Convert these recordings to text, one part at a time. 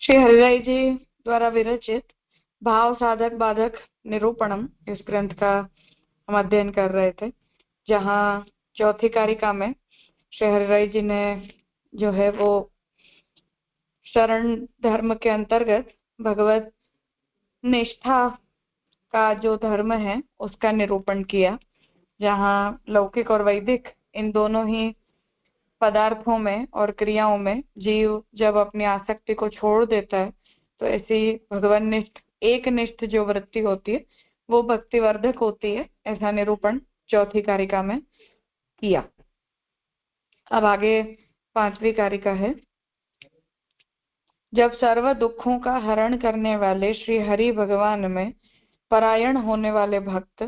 श्री हरिराय जी द्वारा विरचित भाव साधक बाधक निरूपणम इस ग्रंथ का हम अध्ययन कर रहे थे, जहाँ चौथी कारिका में श्री हरिराय जी ने जो है वो शरण धर्म के अंतर्गत भगवत निष्ठा का जो धर्म है उसका निरूपण किया, जहाँ लौकिक और वैदिक इन दोनों ही पदार्थों में और क्रियाओं में जीव जब अपनी आसक्ति को छोड़ देता है तो ऐसी भगवान निष्ठ एक निष्ठ जो वृत्ति होती है वो भक्तिवर्धक होती है, ऐसा निरूपण चौथी कारिका में किया। अब आगे पांचवी कारिका है। जब सर्व दुखों का हरण करने वाले श्री हरि भगवान में परायण होने वाले भक्त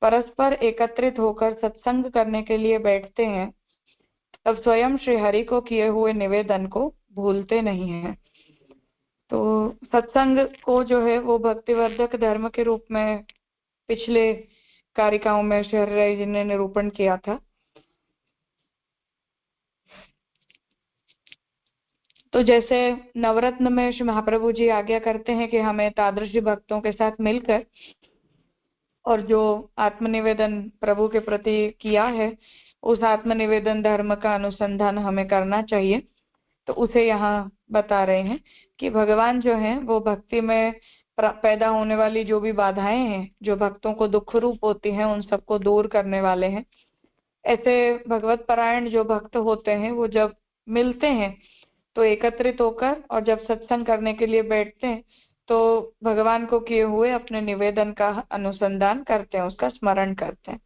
परस्पर एकत्रित होकर सत्संग करने के लिए बैठते हैं, तब स्वयं श्री हरि को किए हुए निवेदन को भूलते नहीं हैं। तो सत्संग को जो है वो भक्तिवर्धक धर्म के रूप में पिछले कारिकाओं में श्री हरिराय जी ने निरूपण किया था। तो जैसे नवरत्न में श्री महाप्रभु जी आज्ञा करते हैं कि हमें तादृशी भक्तों के साथ मिलकर और जो आत्मनिवेदन प्रभु के प्रति किया है उस आत्मनिवेदन धर्म का अनुसंधान हमें करना चाहिए। तो उसे यहाँ बता रहे हैं कि भगवान जो हैं वो भक्ति में पैदा होने वाली जो भी बाधाएं हैं, जो भक्तों को दुख रूप होती हैं, उन सबको दूर करने वाले हैं। ऐसे भगवत परायण जो भक्त होते हैं वो जब मिलते हैं तो एकत्रित होकर और जब सत्संग करने के लिए बैठते हैं तो भगवान को किए हुए अपने निवेदन का अनुसंधान करते हैं, उसका स्मरण करते हैं।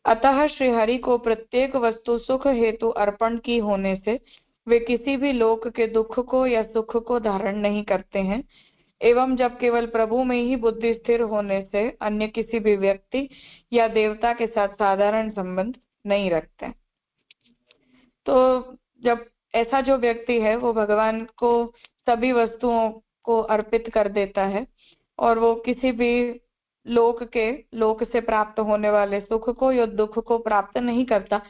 अतः श्री हरि को प्रत्येक वस्तु सुख हेतु अर्पण की होने से वे किसी भी लोक के दुख को या सुख को धारण नहीं करते हैं, एवं जब केवल प्रभु में ही बुद्धि स्थिर होने से अन्य किसी भी व्यक्ति या देवता के साथ साधारण संबंध नहीं रखते। तो जब ऐसा जो व्यक्ति है वो भगवान को सभी वस्तुओं को अर्पित कर देता है और वो किसी भी लोक से प्राप्त होने वाले सुख को या दुख को प्राप्त नहीं करता,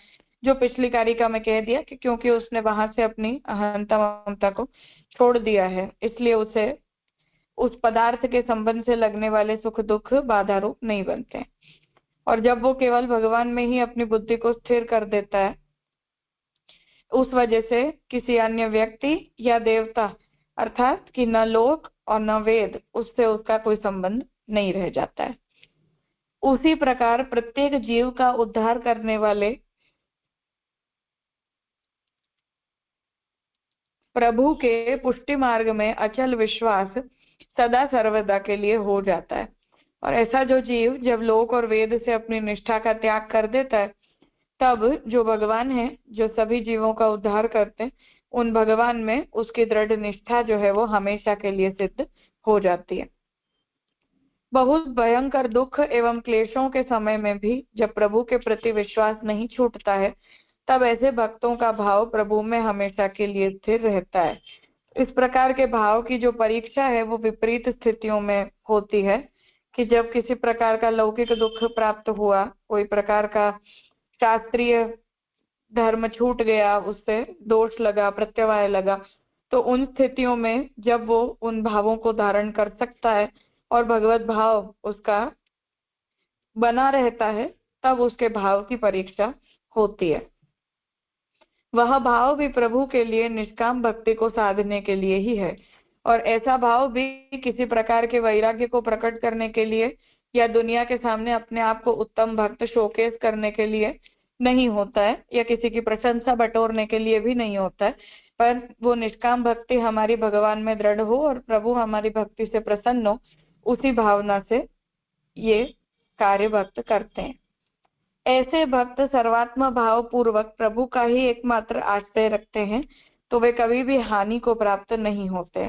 जो पिछली कारिका में कह दिया कि क्योंकि उसने वहां से अपनी अहंता ममता को छोड़ दिया है, इसलिए उसे उस पदार्थ के संबंध से लगने वाले सुख दुख बाधा रूप नहीं बनते। और जब वो केवल भगवान में ही अपनी बुद्धि को स्थिर कर देता है, उस वजह से किसी अन्य व्यक्ति या देवता अर्थात कि न लोक और न वेद उससे उसका कोई संबंध नहीं रह जाता है। उसी प्रकार प्रत्येक जीव का उद्धार करने वाले प्रभु के पुष्टि मार्ग में अचल विश्वास सदा सर्वदा के लिए हो जाता है। और ऐसा जो जीव जब लोक और वेद से अपनी निष्ठा का त्याग कर देता है, तब जो भगवान है जो सभी जीवों का उद्धार करते हैं, उन भगवान में उसकी दृढ़ निष्ठा जो है वो हमेशा के लिए सिद्ध हो जाती है। बहुत भयंकर दुख एवं क्लेशों के समय में भी जब प्रभु के प्रति विश्वास नहीं छूटता है, तब ऐसे भक्तों का भाव प्रभु में हमेशा के लिए स्थिर रहता है। इस प्रकार के भाव की जो परीक्षा है वो विपरीत स्थितियों में होती है कि जब किसी प्रकार का लौकिक दुख प्राप्त हुआ, कोई प्रकार का शास्त्रीय धर्म छूट गया, उससे दोष लगा, प्रत्यवाय लगा, तो उन स्थितियों में जब वो उन भावों को धारण कर सकता है और भगवत भाव उसका बना रहता है, तब उसके भाव की परीक्षा होती है। वह भाव भी प्रभु के लिए निष्काम भक्ति को साधने के लिए ही है, और ऐसा भाव भी किसी प्रकार के वैराग्य को प्रकट करने के लिए या दुनिया के सामने अपने आप को उत्तम भक्त शोकेस करने के लिए नहीं होता है, या किसी की प्रशंसा बटोरने के लिए भी नहीं होता है, पर वो निष्काम भक्ति हमारी भगवान में दृढ़ हो और प्रभु हमारी भक्ति से प्रसन्न हो, उसी भावना से ये कार्य भक्त करते हैं। ऐसे भक्त सर्वात्म भाव पूर्वक प्रभु का ही एकमात्र आश्रय रखते हैं, तो वे कभी भी हानि को प्राप्त नहीं होते,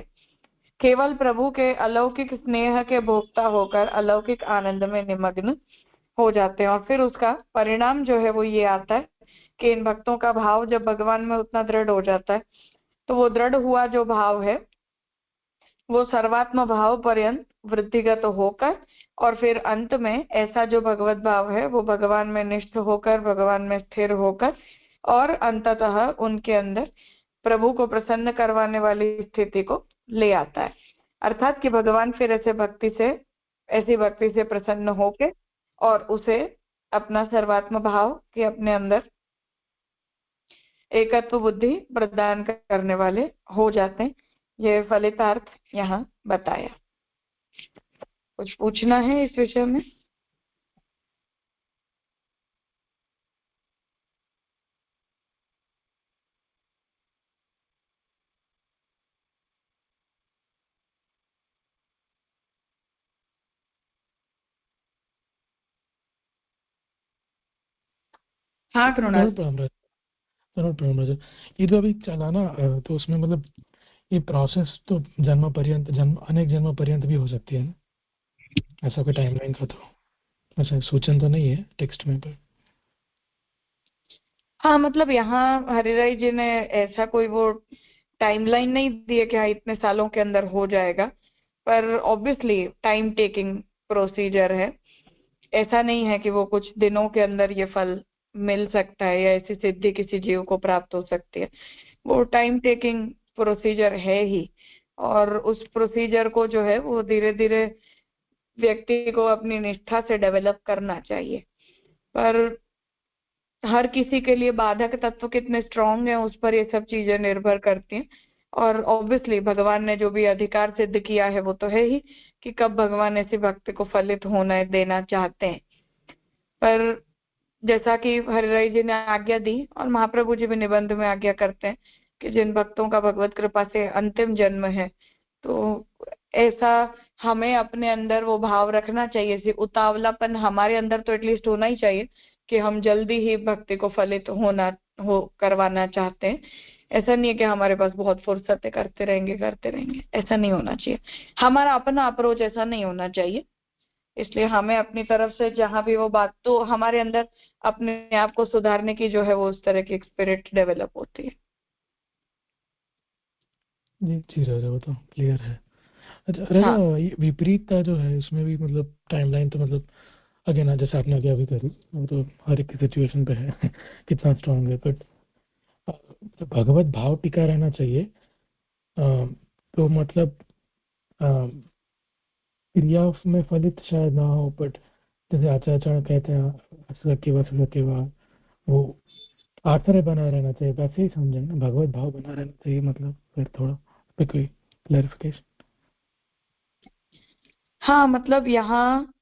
केवल प्रभु के अलौकिक स्नेह के भोक्ता होकर अलौकिक आनंद में निमग्न हो जाते हैं। और फिर उसका परिणाम जो है वो ये आता है कि इन भक्तों का भाव जब भगवान में उतना दृढ़ हो जाता है, तो वो दृढ़ हुआ जो भाव है वो सर्वात्म भाव पर्यंत वृद्धिगत होकर और फिर अंत में ऐसा जो भगवत भाव है वो भगवान में निष्ठ होकर, भगवान में स्थिर होकर और अंततः उनके अंदर प्रभु को प्रसन्न करवाने वाली स्थिति को ले आता है। अर्थात कि भगवान फिर ऐसी भक्ति से प्रसन्न होके और उसे अपना सर्वात्म भाव के अपने अंदर एकत्व बुद्धि प्रदान करने वाले हो जाते हैं। यह फलितार्थ यहाँ बताया। कुछ पूछना है इस विषय में? हाँ कृणाल। ये तो अभी चला ना, तो उसमें मतलब ये प्रोसेस तो अनेक जन्म पर्यंत भी हो सकती है ना? ऐसा कोई टाइमलाइन का तो ऐसा सूचन तो नहीं है टेक्स्ट में, पर हाँ मतलब यहाँ हरिराई जी ने ऐसा कोई वो टाइमलाइन नहीं दी है कि हाँ इतने सालों के अंदर हो जाएगा, पर ऑब्वियसली टाइम टेकिंग प्रोसीजर है। ऐसा नहीं है कि वो कुछ दिनों के अंदर ये फल मिल सकता है या ऐसी सिद्धि किसी जीव को प्राप्त हो सकती है। वो टाइम टेकिंग प्रोसीजर है ही, और उस प्रोसीजर को जो है वो धीरे धीरे व्यक्ति को अपनी निष्ठा से डेवलप करना चाहिए। पर हर किसी के लिए बाधक तत्व कितने स्ट्रांग हैं उस पर ये सब चीजें निर्भर करती हैं। और ऑब्वियसली भगवान ने जो भी अधिकार सिद्ध किया है वो तो है ही कि कब भगवान ऐसी भक्ति को फलित होने देना चाहते हैं। पर जैसा कि हरिराई जी ने आज्ञा दी और महाप्रभु जी भी निबंध में आज्ञा करते हैं कि जिन भक्तों का भगवत कृपा से अंतिम जन्म है, तो ऐसा हमें अपने अंदर वो भाव रखना चाहिए, ऐसी उतावलापन हमारे अंदर तो एटलीस्ट होना ही चाहिए कि हम जल्दी ही भक्ति को फलित करवाना चाहते हैं। ऐसा नहीं है कि हमारे पास बहुत फुर्सत है, करते रहेंगे, ऐसा नहीं होना चाहिए। हमारा अपना अप्रोच ऐसा नहीं होना चाहिए। इसलिए हमें अपनी तरफ से जहां भी वो बात, तो हमारे अंदर अपने आप को सुधारने की जो है वो उस तरह की स्पिरिट डेवलप होती है। जी जी राजा, वो तो क्लियर है। अच्छा राजा, हाँ ये विपरीतता जो है इसमें भी मतलब टाइमलाइन तो मतलब अगेन जैसे आपने आगे अभी करी, वो तो हर एक सिचुएशन पे है कितना स्ट्रांग है, बट तो भगवत भाव टिका रहना चाहिए। तो मतलब क्रिया में फलित शायद ना हो, बट जैसे आचार्य कहते हैं सकेवा वो आश्रय बना रहना चाहिए, वैसे ही समझेंगे ना, भगवत भाव बना रहना चाहिए मतलब, फिर थोड़ा पे कोई क्लैरिफिकेशन? हाँ मतलब यहाँ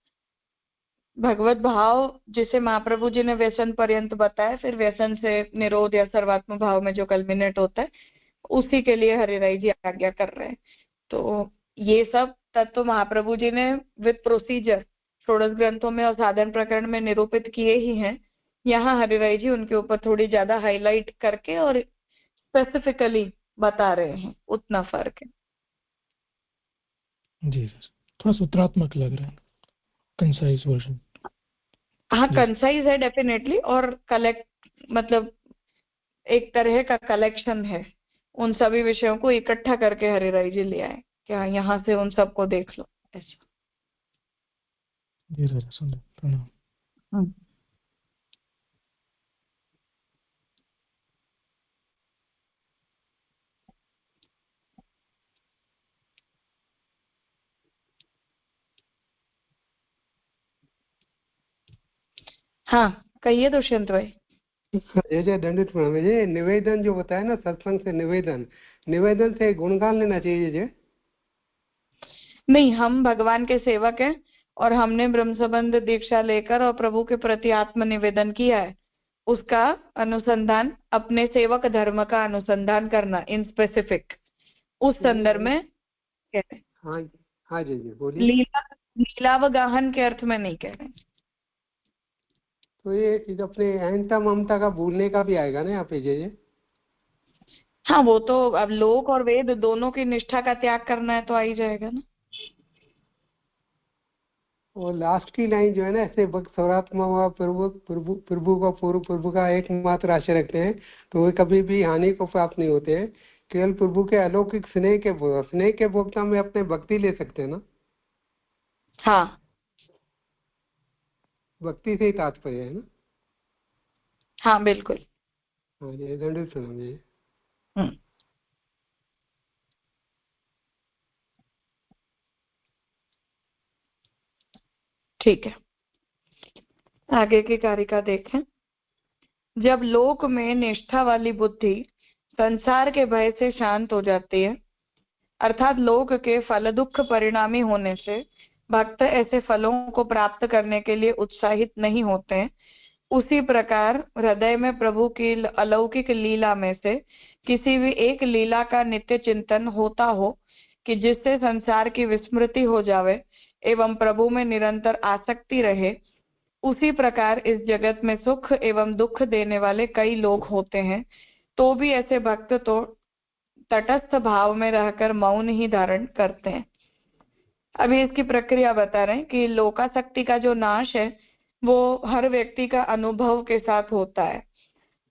भगवत भाव जिसे महाप्रभु जी ने व्यसन पर्यंत बताया, फिर व्यसन से निरोध या सर्वात्म भाव में जो कल्मिनेट होता है, उसी के लिए हरिराई जी आज्ञा कर रहे हैं। तो ये सब तत्व महाप्रभु जी ने विद प्रोसीजर षोडश ग्रंथों में और साधन प्रकरण में निरूपित किए ही हैं। यहाँ हरिराई जी उनके ऊपर थोड़ी ज्यादा हाईलाइट करके और स्पेसिफिकली बता रहे हैं, उतना फर्क है। जी सर, थोड़ा सूत्रात्मक लग रहा है, कंसाइज वर्जन। हाँ जी कंसाइज है डेफिनेटली, और कलेक्ट मतलब एक तरह का कलेक्शन है। उन सभी विषयों को इकट्ठा करके हरिराई जी ले आए, क्या यहाँ से उन सबको देख लो ऐसा। जी राजा, सुंदर, प्रणाम। हम्म। हाँ कहिए दुष्यंत भाई। जय जय दंडित प्रणाम। ये निवेदन जो बताया ना, सत्संग से निवेदन से गुणगान लेना चाहिए जय। नहीं, हम भगवान के सेवक हैं और हमने ब्रह्म संबंध दीक्षा लेकर और प्रभु के प्रति आत्म निवेदन किया है। उसका अनुसंधान, अपने सेवक धर्म का अनुसंधान करना इन स्पेसिफिक, उस संदर्भ में कह रहे हैं। हाँ हाँ जय जय बोलिए। लीला लीलावगाहन के अर्थ में नहीं कह रहे हैं। तो ये चीज अपने अहंता ममता का भूलने का भी आएगा ना यहाँ पे जय जय। हाँ वो तो अब लोक और वेद दोनों की निष्ठा का त्याग करना है तो आ ही जाएगा ना। और लास्ट की लाइन जो है ना, ऐसे भक्त सर्वात्मा व प्रभु प्रभु प्रभु का प्रभु का एकमात्र आश्रय रखते हैं तो वे कभी भी हानि को प्राप्त नहीं होते हैं। केवल प्रभु के अलौकिक स्नेह के भोक्ता में अपने भक्ति ले सकते हैं ना। हाँ भक्ति से ही तात्पर्य है ना। हाँ बिल्कुल। हाँ जय दंडित प्रणाम जय। हम्म। ठीक है, आगे की कारिका देखें। जब लोक में निष्ठा वाली बुद्धि संसार के भय से शांत हो जाती है, अर्थात लोक के फल दुख परिणामी होने से भक्त ऐसे फलों को प्राप्त करने के लिए उत्साहित नहीं होते हैं, उसी प्रकार हृदय में प्रभु की अलौकिक लीला में से किसी भी एक लीला का नित्य चिंतन होता हो कि जिससे संसार की विस्मृति हो जावे एवं प्रभु में निरंतर आसक्ति रहे, उसी प्रकार इस जगत में सुख एवं दुख देने वाले कई लोग होते हैं, तो भी ऐसे भक्त तो तटस्थ भाव में रहकर मौन ही धारण करते हैं। अभी इसकी प्रक्रिया बता रहे हैं कि लोकासक्ति का जो नाश है वो हर व्यक्ति का अनुभव के साथ होता है।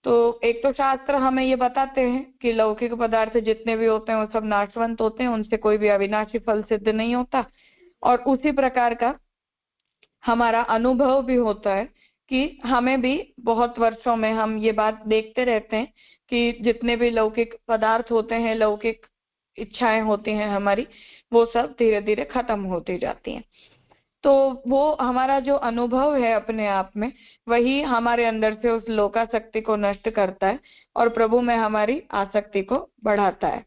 तो एक तो शास्त्र हमें ये बताते हैं कि लौकिक पदार्थ जितने भी होते हैं वो सब नाशवंत होते हैं, उनसे कोई भी अविनाशी फल सिद्ध नहीं होता। और उसी प्रकार का हमारा अनुभव भी होता है कि हमें भी बहुत वर्षों में हम ये बात देखते रहते हैं कि जितने भी लौकिक पदार्थ होते हैं, लौकिक इच्छाएं होती हैं हमारी, वो सब धीरे धीरे खत्म होती जाती हैं। तो वो हमारा जो अनुभव है अपने आप में, वही हमारे अंदर से उस लोकासक्ति को नष्ट करता है और प्रभु में हमारी आसक्ति को बढ़ाता है।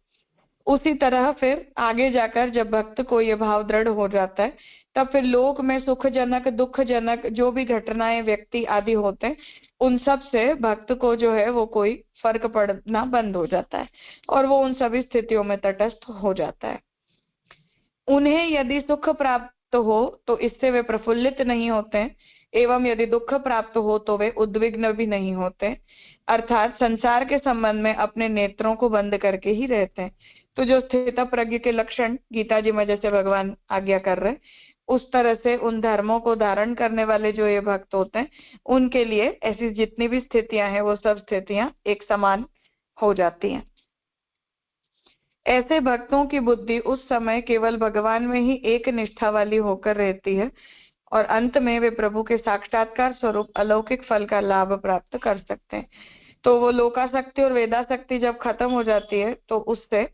उसी तरह फिर आगे जाकर जब भक्त को ये भाव दृढ़ हो जाता है, तब फिर लोक में सुखजनक दुखजनक जो भी घटनाएं व्यक्ति आदि होते हैं, उन सब से भक्त को जो है वो कोई फर्क पड़ना बंद हो जाता है और वो उन सभी स्थितियों में तटस्थ हो जाता है। उन्हें यदि सुख प्राप्त हो तो इससे वे प्रफुल्लित नहीं होते हैं, एवं यदि दुख प्राप्त हो तो वे उद्विग्न भी नहीं होते, अर्थात संसार के संबंध में अपने नेत्रों को बंद करके ही रहते हैं। तो जो स्थित प्रज्ञ के लक्षण गीता जी में जैसे भगवान आज्ञा कर रहे हैं, उस तरह से उन धर्मों को धारण करने वाले जो ये भक्त होते हैं, उनके लिए ऐसी जितनी भी स्थितियां हैं वो सब स्थितियां एक समान हो जाती हैं। ऐसे भक्तों की बुद्धि उस समय केवल भगवान में ही एक निष्ठा वाली होकर रहती है और अंत में वे प्रभु के साक्षात्कार स्वरूप अलौकिक फल का लाभ प्राप्त कर सकते हैं। तो वो लोकासक्ति और वेदासक्ति जब खत्म हो जाती है तो उससे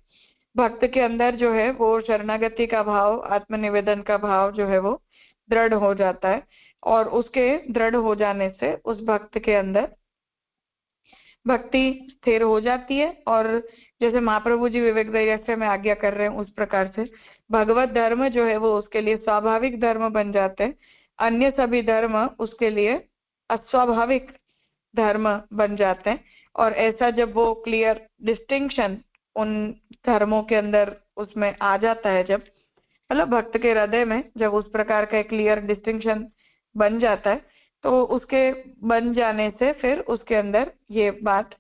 भक्त के अंदर जो है वो शरणागति का भाव, आत्मनिवेदन का भाव जो है वो दृढ़ हो जाता है और उसके दृढ़ हो जाने से उस भक्त के अंदर भक्ति स्थिर हो जाती है। और जैसे महाप्रभु जी विवेक रहस्य में आज्ञा कर रहे हैं, उस प्रकार से भगवत धर्म जो है वो उसके लिए स्वाभाविक धर्म बन जाते हैं, अन्य सभी धर्म उसके लिए अस्वाभाविक धर्म बन जाते हैं। और ऐसा जब वो क्लियर डिस्टिंक्शन उन धर्मों के अंदर उसमें आ जाता है, जब मतलब भक्त के हृदय में जब उस प्रकार का क्लियर डिस्टिंक्शन बन जाता है, तो उसके बन जाने से फिर उसके अंदर ये बात,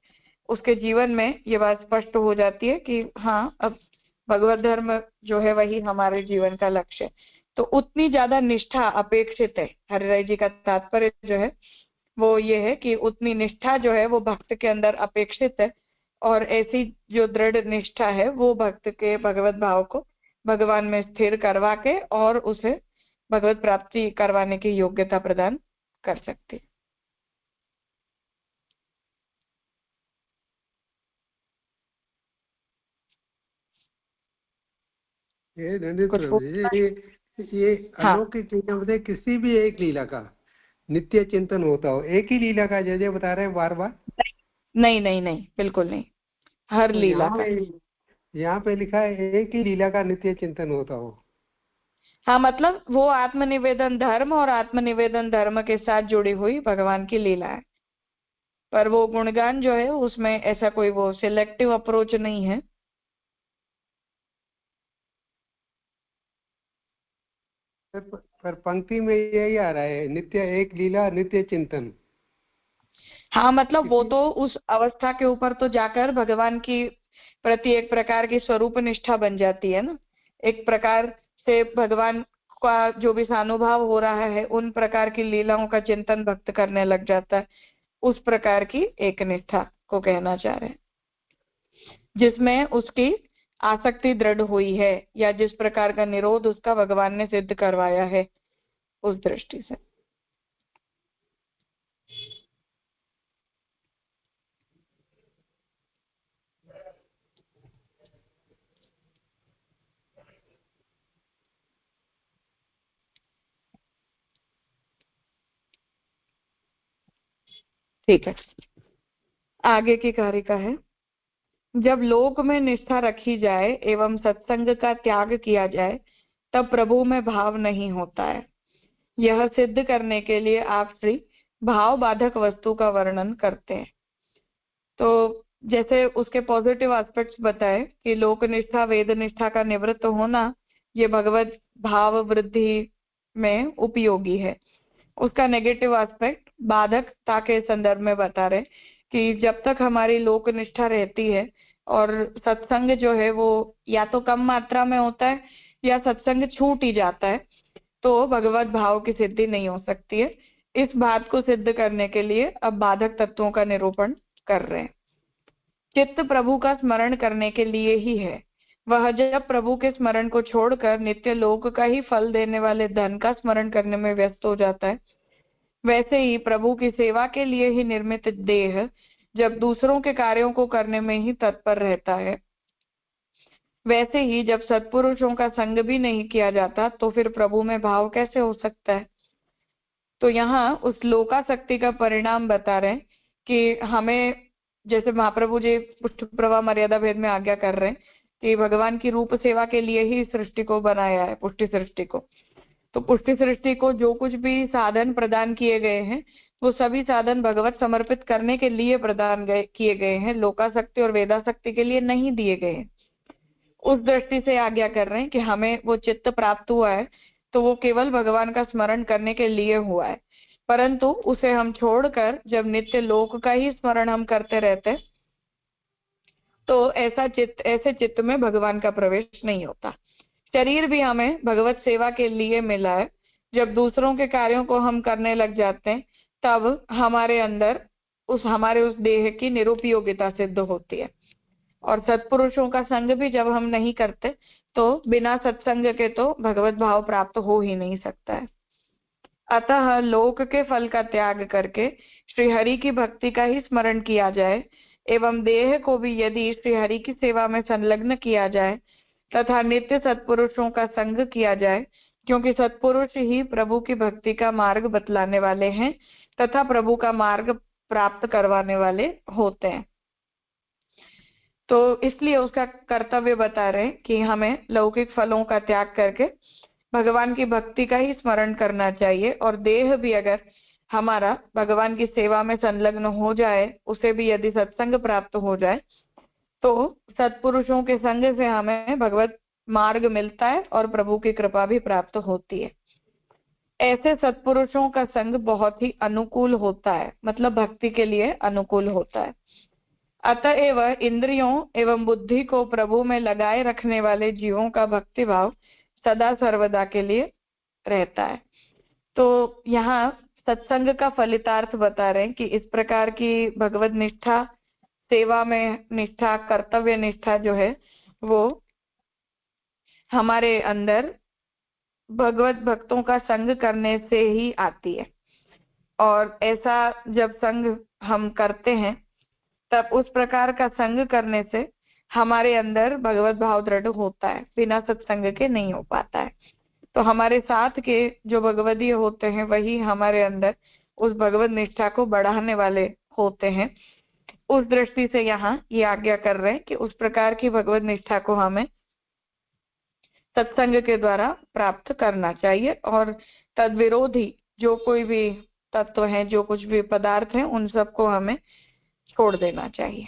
उसके जीवन में ये बात स्पष्ट हो जाती है कि हाँ, अब भगवत धर्म जो है वही हमारे जीवन का लक्ष्य है। तो उतनी ज्यादा निष्ठा अपेक्षित है। हरिराय जी का तात्पर्य जो है वो ये है कि उतनी निष्ठा जो है वो भक्त के अंदर अपेक्षित है, और ऐसी जो दृढ़ निष्ठा है वो भक्त के भगवत भाव को भगवान में स्थिर करवा के और उसे भगवत प्राप्ति करवाने की योग्यता प्रदान कर सकती है। ये दंडित कुछ प्रभु जी, ये हाँ, अलौकिक लीला में किसी भी एक लीला का नित्य चिंतन होता हो, एक ही लीला का जैसे बता रहे हैं बार बार? नहीं नहीं नहीं, बिल्कुल नहीं, हर तो लीला का। यहाँ पे लिखा है एक ही लीला का नित्य चिंतन होता हो। हाँ, मतलब वो आत्मनिवेदन धर्म और आत्मनिवेदन धर्म के साथ जुड़ी हुई भगवान की लीला है, पर वो गुणगान जो है उसमें ऐसा कोई वो सिलेक्टिव अप्रोच नहीं है। पर पंक्ति में यही आ रहा है, नित्य एक लीला नित्य चिंतन। हाँ, मतलब वो तो उस अवस्था के ऊपर तो जाकर भगवान की प्रति एक प्रकार की स्वरूप निष्ठा बन जाती है ना, एक प्रकार से भगवान का जो भी सानुभाव हो रहा है उन प्रकार की लीलाओं का चिंतन भक्त करने लग जाता है। उस प्रकार की एक निष्ठा को कहना चाह रहे हैं जिसमें उसकी आसक्ति दृढ़ हुई है, या जिस प्रकार का निरोध उसका भगवान ने सिद्ध करवाया है, उस दृष्टि से। ठीक है, आगे की कारिका है। जब लोक में निष्ठा रखी जाए एवं सत्संग का त्याग किया जाए तब प्रभु में भाव नहीं होता है। यह सिद्ध करने के लिए आप श्री भाव बाधक वस्तु का वर्णन करते हैं। तो जैसे उसके पॉजिटिव एस्पेक्ट्स बताए कि लोक निष्ठा वेद निष्ठा का निवृत्त होना ये भगवत भाव वृद्धि में उपयोगी है। उसका नेगेटिव एस्पेक्ट बाधकता के संदर्भ में बता रहे कि जब तक हमारी लोक निष्ठा रहती है और सत्संग जो है वो या तो कम मात्रा में होता है या सत्संग छूट ही जाता है, तो भगवत भाव की सिद्धि नहीं हो सकती है। इस बात को सिद्ध करने के लिए अब बाधक तत्वों का निरूपण कर रहे हैं। चित्त प्रभु का स्मरण करने के लिए ही है। वह जब प्रभु के स्मरण को छोड़कर नित्य लोक का ही फल देने वाले धन का स्मरण करने में व्यस्त हो जाता है, वैसे ही प्रभु की सेवा के लिए ही निर्मित देह जब दूसरों के कार्यों को करने में ही तत्पर रहता है, वैसे ही जब सत्पुरुषों का संग भी नहीं किया जाता तो फिर प्रभु में भाव कैसे हो सकता है। तो यहाँ उस लोकासक्ति का परिणाम बता रहे हैं कि हमें, जैसे महाप्रभु जी पुष्ट प्रवाह मर्यादा भेद में आज्ञा कर रहे हैं कि भगवान की रूप सेवा के लिए ही सृष्टि को बनाया है, पुष्टि सृष्टि को। तो पुष्टि सृष्टि को जो कुछ भी साधन प्रदान किए गए हैं वो सभी साधन भगवत समर्पित करने के लिए प्रदान किए गए हैं, लोकासक्ति और वेदासक्ति के लिए नहीं दिए गए हैं। उस दृष्टि से आज्ञा कर रहे हैं कि हमें वो चित्त प्राप्त हुआ है तो वो केवल भगवान का स्मरण करने के लिए हुआ है, परंतु उसे हम छोड़कर जब नित्य लोक का ही स्मरण हम करते रहते तो ऐसे चित्त में भगवान का प्रवेश नहीं होता। शरीर भी हमें भगवत सेवा के लिए मिला है। जब दूसरों के कार्यों को हम करने लग जाते हैं तब हमारे अंदर हमारे उस देह की निरुपयोगिता सिद्ध होती है। और सत्पुरुषों का संग भी जब हम नहीं करते तो बिना सत्संग के तो भगवत भाव प्राप्त हो ही नहीं सकता है। अतः लोक के फल का त्याग करके श्री हरि की भक्ति का ही स्मरण किया जाए एवं देह को भी यदि श्री हरि की सेवा में संलग्न किया जाए तथा नित्य सत्पुरुषों का संग किया जाए, क्योंकि सत्पुरुष ही प्रभु की भक्ति का मार्ग बतलाने वाले हैं तथा प्रभु का मार्ग प्राप्त करवाने वाले होते हैं। तो इसलिए उसका कर्तव्य बता रहे हैं कि हमें लौकिक फलों का त्याग करके भगवान की भक्ति का ही स्मरण करना चाहिए, और देह भी अगर हमारा भगवान की सेवा में संलग्न हो जाए, उसे भी यदि सत्संग प्राप्त हो जाए तो सत्पुरुषों के संग से हमें भगवत मार्ग मिलता है और प्रभु की कृपा भी प्राप्त होती है। ऐसे सत्पुरुषों का संग बहुत ही अनुकूल होता है, मतलब भक्ति के लिए अनुकूल होता है। अतएव इंद्रियों एवं बुद्धि को प्रभु में लगाए रखने वाले जीवों का भक्ति भाव सदा सर्वदा के लिए रहता है। तो यहाँ सत्संग का फलितार्थ बता रहे हैं कि इस प्रकार की भगवत निष्ठा, सेवा में निष्ठा, कर्तव्य निष्ठा जो है वो हमारे अंदर भगवत भक्तों का संग करने से ही आती है। और ऐसा जब संग हम करते हैं तब उस प्रकार का संग करने से हमारे अंदर भगवत भाव दृढ़ होता है, बिना सत्संग के नहीं हो पाता है। तो हमारे साथ के जो भगवदीय होते हैं वही हमारे अंदर उस भगवत निष्ठा को बढ़ाने वाले होते हैं। उस दृष्टि से यहाँ ये आज्ञा कर रहे हैं कि उस प्रकार की भगवत निष्ठा को हमें सत्संग के द्वारा प्राप्त करना चाहिए, और तद विरोधी जो कोई भी तत्व है, जो कुछ भी पदार्थ है, उन सबको हमें छोड़ देना चाहिए।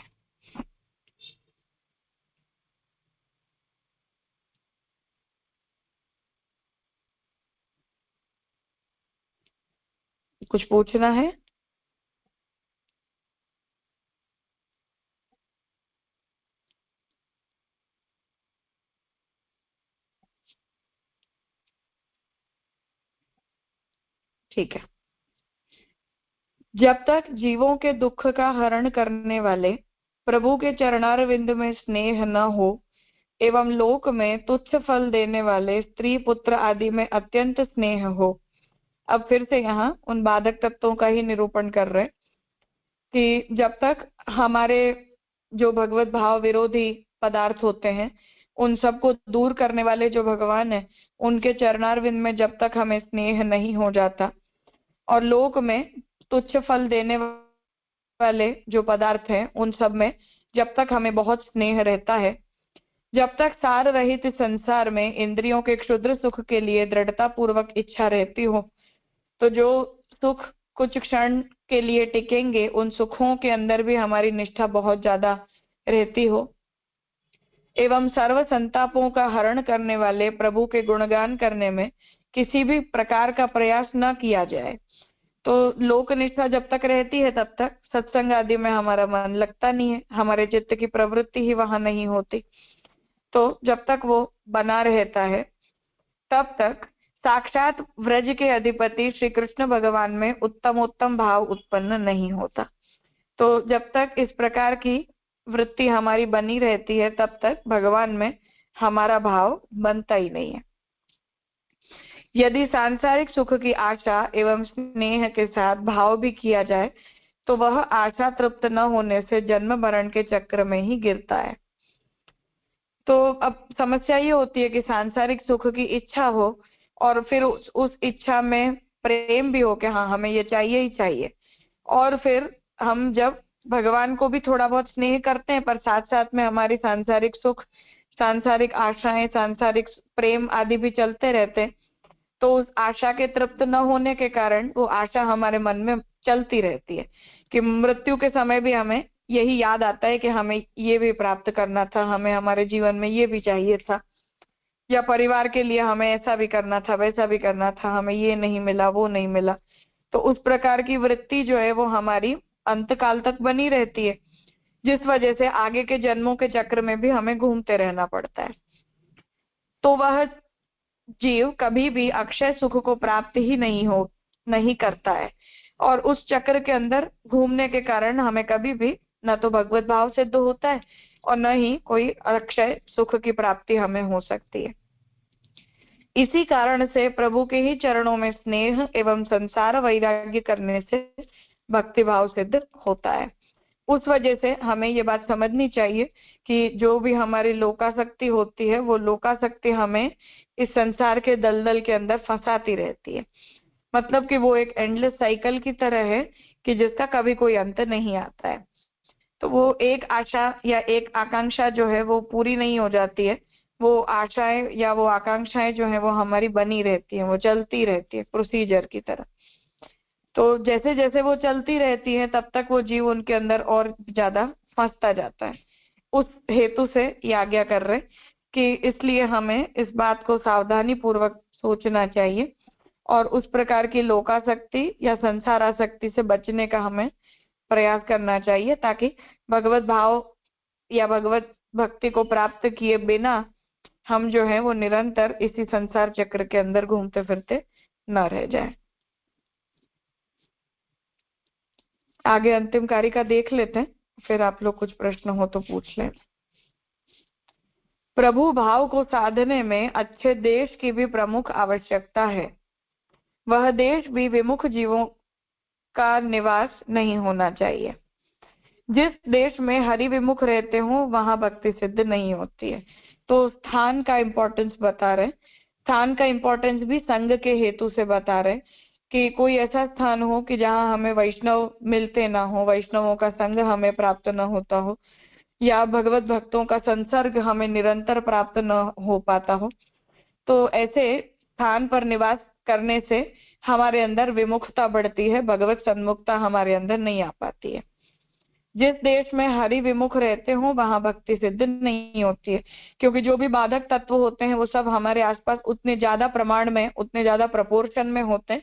कुछ पूछना है? ठीक है। जब तक जीवों के दुख का हरण करने वाले प्रभु के चरणारविंद में स्नेह न हो एवं लोक में तुच्छ फल देने वाले स्त्री पुत्र आदि में अत्यंत स्नेह हो। अब फिर से यहाँ उन बाधक तत्वों का ही निरूपण कर रहे कि जब तक हमारे जो भगवत भाव विरोधी पदार्थ होते हैं उन सबको दूर करने वाले जो भगवान है, उनके चरणारविंद में जब तक हमें स्नेह नहीं हो जाता और लोक में तुच्छ फल देने वाले जो पदार्थ हैं उन सब में जब तक हमें बहुत स्नेह रहता है, जब तक सार रहित संसार में इंद्रियों के क्षुद्र सुख के लिए दृढ़ता पूर्वक इच्छा रहती हो, तो जो सुख कुछ क्षण के लिए टिकेंगे उन सुखों के अंदर भी हमारी निष्ठा बहुत ज्यादा रहती हो, एवं सर्व संतापों का हरण करने वाले प्रभु के गुणगान करने में किसी भी प्रकार का प्रयास न किया जाए, तो लोक निष्ठा जब तक रहती है तब तक सत्संग आदि में हमारा मन लगता नहीं है, हमारे चित्त की प्रवृत्ति ही वहां नहीं होती। तो जब तक वो बना रहता है तब तक साक्षात व्रज के अधिपति श्री कृष्ण भगवान में उत्तमोत्तम भाव उत्पन्न नहीं होता। तो जब तक इस प्रकार की वृत्ति हमारी बनी रहती है तब तक भगवान में हमारा भाव बनता ही नहीं है। यदि सांसारिक सुख की आशा एवं स्नेह के साथ भाव भी किया जाए तो वह आशा तृप्त न होने से जन्म मरण के चक्र में ही गिरता है। तो अब समस्या ये होती है कि सांसारिक सुख की इच्छा हो और फिर उस इच्छा में प्रेम भी हो कि हाँ हमें ये चाहिए ही चाहिए, और फिर हम जब भगवान को भी थोड़ा बहुत स्नेह करते हैं पर साथ साथ में हमारी सांसारिक सुख, सांसारिक आशाएं, सांसारिक प्रेम आदि भी चलते रहते हैं, तो उस आशा के तृप्त न होने के कारण वो आशा हमारे मन में चलती रहती है कि मृत्यु के समय भी हमें यही याद आता है कि हमें ये भी प्राप्त करना था, हमें हमारे जीवन में ये भी चाहिए था, या परिवार के लिए हमें ऐसा भी करना था, वैसा भी करना था, हमें ये नहीं मिला, वो नहीं मिला। तो उस प्रकार की वृत्ति जो है वो हमारी अंतकाल तक बनी रहती है, जिस वजह से आगे के जन्मों के चक्र में भी हमें घूमते रहना पड़ता है। तो वह जीव कभी भी अक्षय सुख को प्राप्त ही नहीं करता है, और उस चक्र के अंदर घूमने के कारण हमें कभी भी न तो भगवत भाव सिद्ध होता है और न ही कोई अक्षय सुख की प्राप्ति हमें हो सकती है। इसी कारण से प्रभु के ही चरणों में स्नेह एवं संसार वैराग्य करने से भक्ति भाव सिद्ध होता है। उस वजह से हमें ये बात समझनी चाहिए कि जो भी हमारी लोकासक्ति होती है वो लोकासक्ति हमें इस संसार के दलदल के अंदर फंसाती रहती है। मतलब कि वो एक एंडलेस साइकिल की तरह है कि जिसका कभी कोई अंत नहीं आता है। तो वो एक आशा या एक आकांक्षा जो है वो पूरी नहीं हो जाती है, वो आशाएं या वो आकांक्षाएं जो है वो हमारी बनी रहती है, वो चलती रहती है प्रोसीजर की तरह। तो जैसे जैसे वो चलती रहती है तब तक वो जीव उनके अंदर और ज्यादा फंसता जाता है। उस हेतु से ये आज्ञा कर रहे कि इसलिए हमें इस बात को सावधानी पूर्वक सोचना चाहिए और उस प्रकार की लोकासक्ति या संसार आसक्ति से बचने का हमें प्रयास करना चाहिए, ताकि भगवत भाव या भगवत भक्ति को प्राप्त किए बिना हम जो है वो निरंतर इसी संसार चक्र के अंदर घूमते फिरते न रह जाए। आगे अंतिम कारिका देख लेते हैं, फिर आप लोग कुछ प्रश्न हो तो पूछ लें। प्रभु भाव को साधने में अच्छे देश की भी प्रमुख आवश्यकता है। वह देश भी विमुख जीवों का निवास नहीं होना चाहिए। जिस देश में हरि विमुख रहते हो वहां भक्ति सिद्ध नहीं होती है। तो स्थान का इम्पोर्टेंस बता रहे, स्थान का इम्पोर्टेंस भी संघ के हेतु से बता रहे कि कोई ऐसा स्थान हो कि जहां हमें वैष्णव मिलते ना हो, वैष्णवों का संग हमें प्राप्त न होता हो, या भगवत भक्तों का संसर्ग हमें निरंतर प्राप्त न हो पाता हो। तो ऐसे स्थान पर निवास करने से हमारे अंदर विमुखता बढ़ती है, भगवत सन्मुखता हमारे अंदर नहीं आ पाती है। जिस देश में हरि विमुख रहते हो वहां भक्ति सिद्ध नहीं होती है, क्योंकि जो भी बाधक तत्व होते हैं वो सब हमारे आसपास उतने ज्यादा प्रमाण में, उतने ज्यादा प्रपोर्शन में होते हैं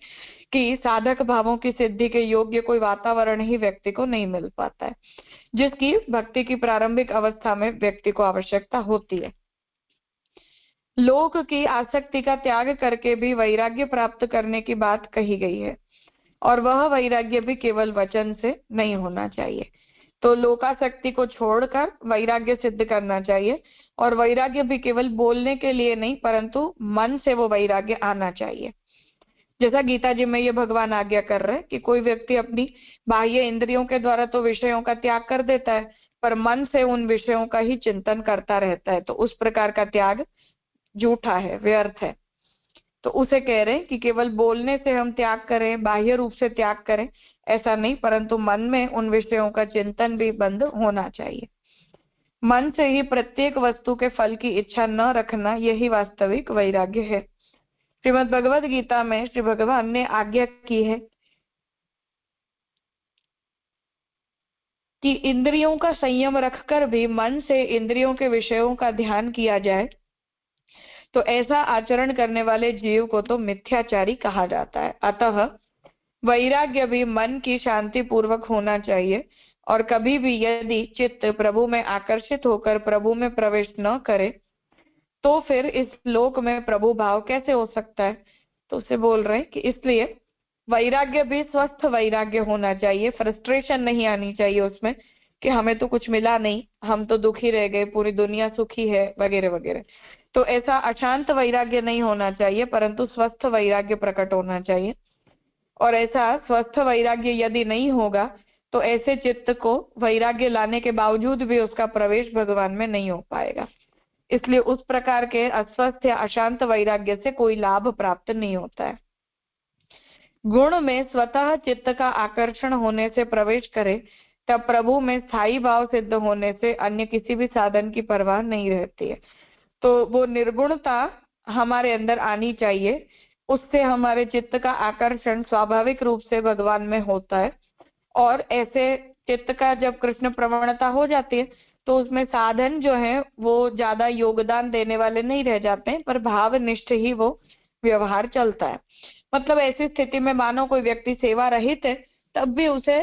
कि साधक भावों की सिद्धि के योग्य कोई वातावरण ही व्यक्ति को नहीं मिल पाता है, जिसकी भक्ति की प्रारंभिक अवस्था में व्यक्ति को आवश्यकता होती है। लोक की आसक्ति का त्याग करके भी वैराग्य प्राप्त करने की बात कही गई है, और वह वैराग्य भी केवल वचन से नहीं होना चाहिए। तो लोकासक्ति को छोड़कर वैराग्य सिद्ध करना चाहिए, और वैराग्य भी केवल बोलने के लिए नहीं परंतु मन से वो वैराग्य आना चाहिए। जैसा गीता जी में ये भगवान आज्ञा कर रहे हैं कि कोई व्यक्ति अपनी बाह्य इंद्रियों के द्वारा तो विषयों का त्याग कर देता है पर मन से उन विषयों का ही चिंतन करता रहता है, तो उस प्रकार का त्याग झूठा है, व्यर्थ है। तो उसे कह रहे हैं कि केवल बोलने से हम त्याग करें, बाह्य रूप से त्याग करें, ऐसा नहीं, परंतु मन में उन विषयों का चिंतन भी बंद होना चाहिए। मन से ही प्रत्येक वस्तु के फल की इच्छा न रखना, यही वास्तविक वैराग्य है। श्रीमद् भगवद गीता में श्री भगवान ने आज्ञा की है कि इंद्रियों का संयम रखकर भी मन से इंद्रियों के विषयों का ध्यान किया जाए, तो ऐसा आचरण करने वाले जीव को तो मिथ्याचारी कहा जाता है। अतः वैराग्य भी मन की शांति पूर्वक होना चाहिए, और कभी भी यदि चित्त प्रभु में आकर्षित होकर प्रभु में प्रवेश न करे तो फिर इस लोक में प्रभु भाव कैसे हो सकता है। तो उसे बोल रहे हैं कि इसलिए वैराग्य भी स्वस्थ वैराग्य होना चाहिए। फ्रस्ट्रेशन नहीं आनी चाहिए उसमें कि हमें तो कुछ मिला नहीं, हम तो दुखी रह गए, पूरी दुनिया सुखी है वगैरह वगैरह। तो ऐसा अशांत वैराग्य नहीं होना चाहिए, परंतु स्वस्थ वैराग्य प्रकट होना चाहिए। और ऐसा स्वस्थ वैराग्य यदि नहीं होगा तो ऐसे चित्त को वैराग्य लाने के बावजूद भी उसका प्रवेश भगवान में नहीं हो पाएगा। इसलिए उस प्रकार के अस्वस्थ या अशांत वैराग्य से कोई लाभ प्राप्त नहीं होता है। गुण में स्वतः चित्त का आकर्षण होने से प्रवेश करे, तब प्रभु में स्थायी भाव सिद्ध होने से अन्य किसी भी साधन की परवाह नहीं रहती है। तो वो निर्गुणता हमारे अंदर आनी चाहिए, उससे हमारे चित्त का आकर्षण स्वाभाविक रूप से भगवान में होता है। और ऐसे चित्त का जब कृष्ण प्रवणता हो जाती है तो उसमें साधन जो है वो ज्यादा योगदान देने वाले नहीं रह जाते हैं, पर भावनिष्ठ ही वो व्यवहार चलता है। मतलब ऐसी स्थिति में मानो कोई व्यक्ति सेवा रहित है, तब भी उसे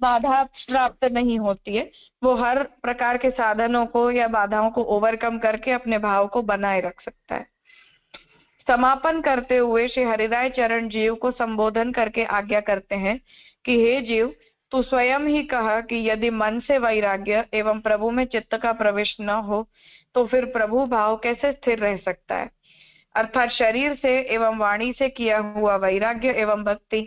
बाधा प्राप्त नहीं होती है। वो हर प्रकार के साधनों को या बाधाओं को ओवरकम करके अपने भाव को बनाए रख सकता है। समापन करते हुए श्री हरिराय चरण जीव को संबोधन करके आज्ञा करते हैं कि हे जीव, तू स्वयं ही कहा कि यदि मन से वैराग्य एवं प्रभु में चित्त का प्रवेश न हो तो फिर प्रभु भाव कैसे स्थिर रह सकता है। अर्थात शरीर से एवं वाणी से किया हुआ वैराग्य एवं भक्ति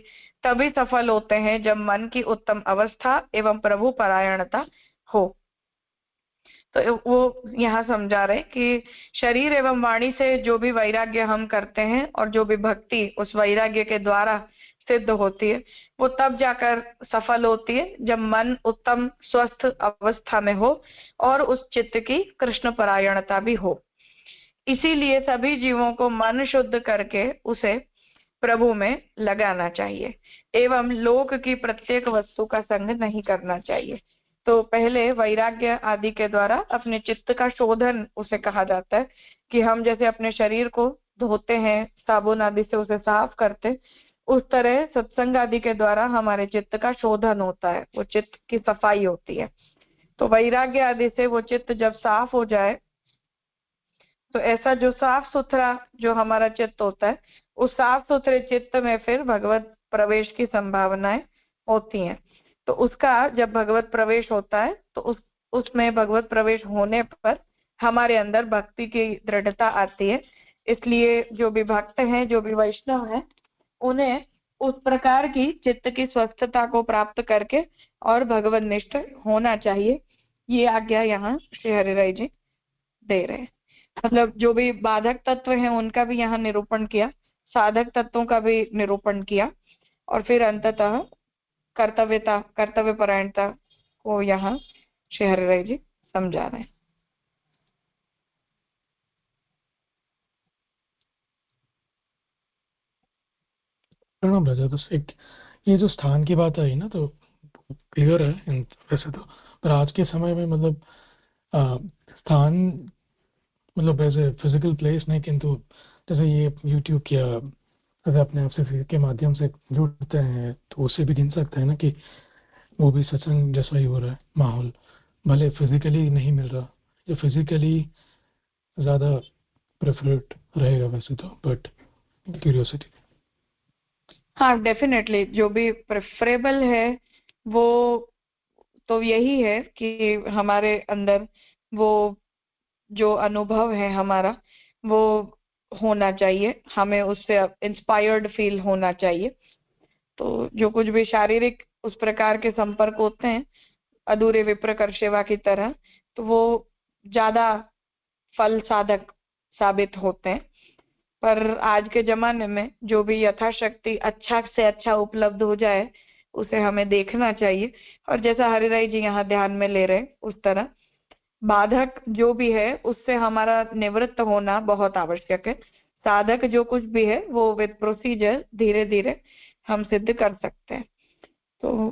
तभी सफल होते हैं जब मन की उत्तम अवस्था एवं प्रभु परायणता हो। तो वो यहाँ समझा रहे कि शरीर एवं वाणी से जो भी वैराग्य हम करते हैं और जो भी भक्ति उस वैराग्य के द्वारा सिद्ध होती है, वो तब जाकर सफल होती है जब मन उत्तम स्वस्थ अवस्था में हो और उस चित्त की कृष्ण परायणता भी हो। इसीलिए सभी जीवों को मन शुद्ध करके उसे प्रभु में लगाना चाहिए एवं लोक की प्रत्येक वस्तु का संग नहीं करना चाहिए। तो पहले वैराग्य आदि के द्वारा अपने चित्त का शोधन उसे कहा जाता है कि हम जैसे अपने शरीर को धोते हैं, साबुन आदि से उसे साफ करते, उस तरह सत्संग आदि के द्वारा हमारे चित्त का शोधन होता है, वो चित्त की सफाई होती है। तो वैराग्य आदि से वो चित्त जब साफ हो जाए तो ऐसा जो साफ सुथरा जो हमारा चित्त होता है, उस साफ सुथरे चित्त में फिर भगवत प्रवेश की संभावनाएं होती हैं। तो उसका जब भगवत प्रवेश होता है तो उसमें भगवत प्रवेश होने पर हमारे अंदर भक्ति की दृढ़ता आती है। इसलिए जो भी भक्त हैं, जो भी वैष्णव हैं, उन्हें उस प्रकार की चित्त की स्वस्थता को प्राप्त करके और भगवत निष्ठ होना चाहिए। ये आज्ञा यहाँ श्री हरिराय जी दे रहे हैं। मतलब जो भी बाधक तत्व हैं उनका भी यहाँ निरूपण किया, साधक तत्वों का भी निरूपण किया, और फिर अंततः कर्तव्य परायणता को यहाँ श्री हरिराय जी समझा रहे हैं। प्रणाम राजा। तो एक ये जो स्थान की बात आई ना, तो क्लियर है वैसे तो, पर आज के समय में मतलब स्थान मतलब एज फिजिकल प्लेस नहीं, किंतु जैसे ये यूट्यूब किया, अगर अपने आप से के माध्यम से जुड़ते हैं तो उससे भी गिन सकते हैं ना कि वो भी सत्संग जैसा ही हो रहा है माहौल, भले फिजिकली नहीं मिल रहा, जो फिजिकली ज़्यादा प्रेफरेड रहेगा वैसे तो, बट क्यूरियोसिटी। हाँ, डेफिनेटली जो भी प्रेफरेबल है वो तो यही है कि हमारे अंदर वो जो अनुभव है हमारा वो होना चाहिए, हमें उससे इंस्पायर्ड फील होना चाहिए। तो जो कुछ भी शारीरिक उस प्रकार के संपर्क होते हैं अधूरे विप्रकर सेवा की तरह, तो वो ज्यादा फल साधक साबित होते हैं। पर आज के जमाने में जो भी यथाशक्ति अच्छा से अच्छा उपलब्ध हो जाए उसे हमें देखना चाहिए। और जैसा हरिराई जी यहाँ ध्यान में ले रहे हैं, उस तरह बाधक जो भी है उससे हमारा निवृत्त होना बहुत आवश्यक है। साधक जो कुछ भी है वो विद प्रोसीजर धीरे धीरे हम सिद्ध कर सकते हैं। तो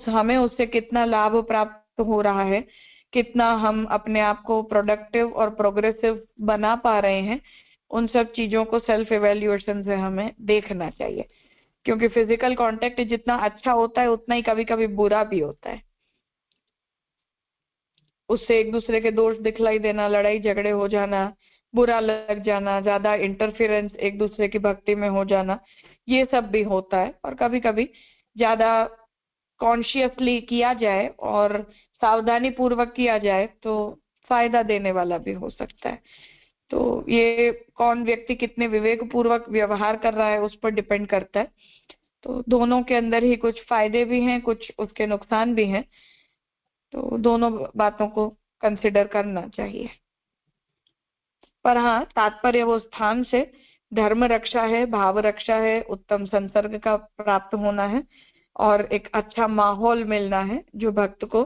हमें उससे कितना लाभ प्राप्त हो रहा है, कितना हम अपने आप को प्रोडक्टिव और प्रोग्रेसिव बना पा रहे हैं, उन सब चीजों को सेल्फ इवेल्युएशन से हमें देखना चाहिए। क्योंकि फिजिकल कांटेक्ट जितना अच्छा होता है उतना ही कभी कभी बुरा भी होता है। उससे एक दूसरे के दोष दिखलाई देना, लड़ाई झगड़े हो जाना, बुरा लग जाना, ज्यादा इंटरफेरेंस एक दूसरे की भक्ति में हो जाना, ये सब भी होता है। और कभी कभी ज्यादा कॉन्शियसली किया जाए और सावधानी पूर्वक किया जाए तो फायदा देने वाला भी हो सकता है। तो ये कौन व्यक्ति कितने विवेक पूर्वक व्यवहार कर रहा है उस पर डिपेंड करता है। तो दोनों के अंदर ही कुछ फायदे भी हैं, कुछ उसके नुकसान भी हैं। तो दोनों बातों को कंसिडर करना चाहिए। पर हाँ, तात्पर्य वो स्थान से धर्म रक्षा है, भाव रक्षा है, उत्तम संसर्ग का प्राप्त होना है और एक अच्छा माहौल मिलना है जो भक्त को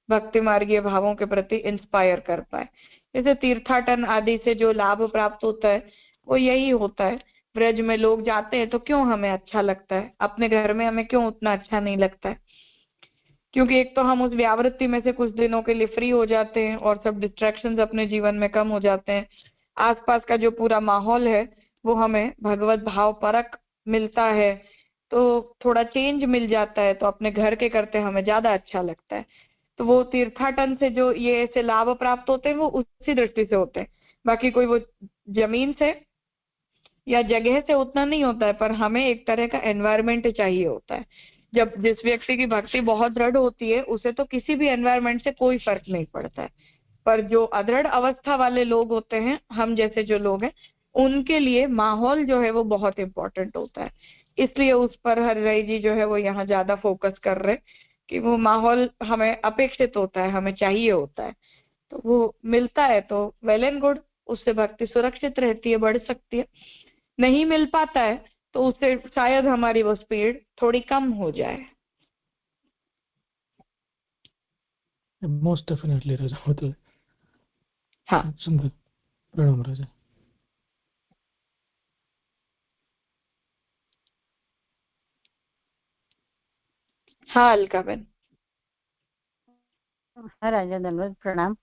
भक्ति मार्गीय भावों के प्रति इंस्पायर कर पाए। जैसे तीर्थाटन आदि से जो लाभ प्राप्त होता है वो यही होता है। ब्रज में लोग जाते हैं तो क्यों हमें अच्छा लगता है, अपने घर में हमें क्यों उतना अच्छा नहीं लगता है? क्योंकि एक तो हम उस व्यावृत्ति में से कुछ दिनों के लिए फ्री हो जाते हैं और सब डिस्ट्रैक्शंस अपने जीवन में कम हो जाते हैं। आसपास का जो पूरा माहौल है वो हमें भगवत भाव परक मिलता है, तो थोड़ा चेंज मिल जाता है, तो अपने घर के करते हमें ज्यादा अच्छा लगता है। तो वो तीर्थाटन से जो ये ऐसे लाभ प्राप्त होते हैं वो उसी दृष्टि से होते हैं। बाकी कोई वो जमीन से या जगह से उतना नहीं होता है, पर हमें एक तरह का एनवायरनमेंट चाहिए होता है। जब जिस व्यक्ति की भक्ति बहुत दृढ़ होती है उसे तो किसी भी एनवायरनमेंट से कोई फर्क नहीं पड़ता है। पर जो अदृढ़ अवस्था वाले लोग होते हैं, हम जैसे जो लोग हैं, उनके लिए माहौल जो है वो बहुत इंपॉर्टेंट होता है। इसलिए उस पर हरिराई जी जो है वो यहाँ ज्यादा फोकस कर रहे कि वो माहौल हमें अपेक्षित होता है, हमें चाहिए होता है। तो वो मिलता है तो वेल एंड गुड, उससे भक्ति सुरक्षित रहती है, बढ़ सकती है। नहीं मिल पाता है तो उससे शायद हमारी वो स्पीड थोड़ी कम हो जाए। मोस्ट डेफिनेटली राजा, वो तो हाँ सुंदर। प्रणाम राजा। हाँ अलका बहन। હા રાજા ધન્યવાદ પ્રણામ.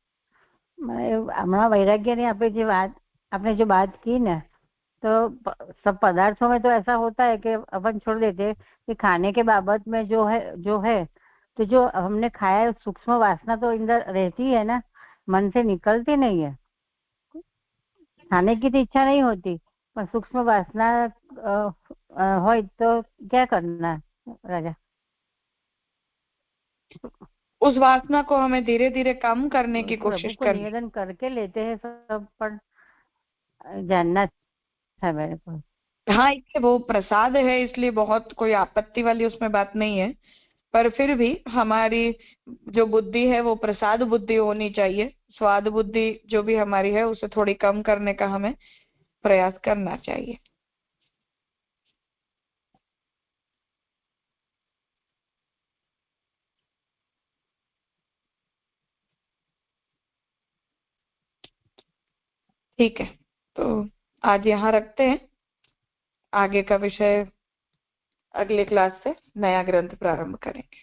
હમણાં વૈરાગ્યની आपने जो बात की ना, तो सब पदार्थों में तो ऐसा होता है कि अपन छोड़ देते कि खाने के बाबत में जो है तो जो हमने खाया है सूक्ष्म वासना तो अंदर रहती है ना, मन से निकलती नहीं है। खाने की तो इच्छा नहीं होती पर सूक्ष्म वासना हो तो क्या करना राजा? उस वासना को हमें धीरे धीरे कम करने की कोशिश को करनी। निवेदन करके लेते हैं सब, पर जानना था मेरे को। हाँ, इसलिए वो प्रसाद है, इसलिए बहुत कोई आपत्ति वाली उसमें बात नहीं है। पर फिर भी हमारी जो बुद्धि है वो प्रसाद बुद्धि होनी चाहिए। स्वाद बुद्धि जो भी हमारी है उसे थोड़ी कम करने का हमें प्रयास करना चाहिए। ठीक है, तो आज यहाँ रखते हैं। आगे का विषय अगले क्लास से नया ग्रंथ प्रारंभ करेंगे।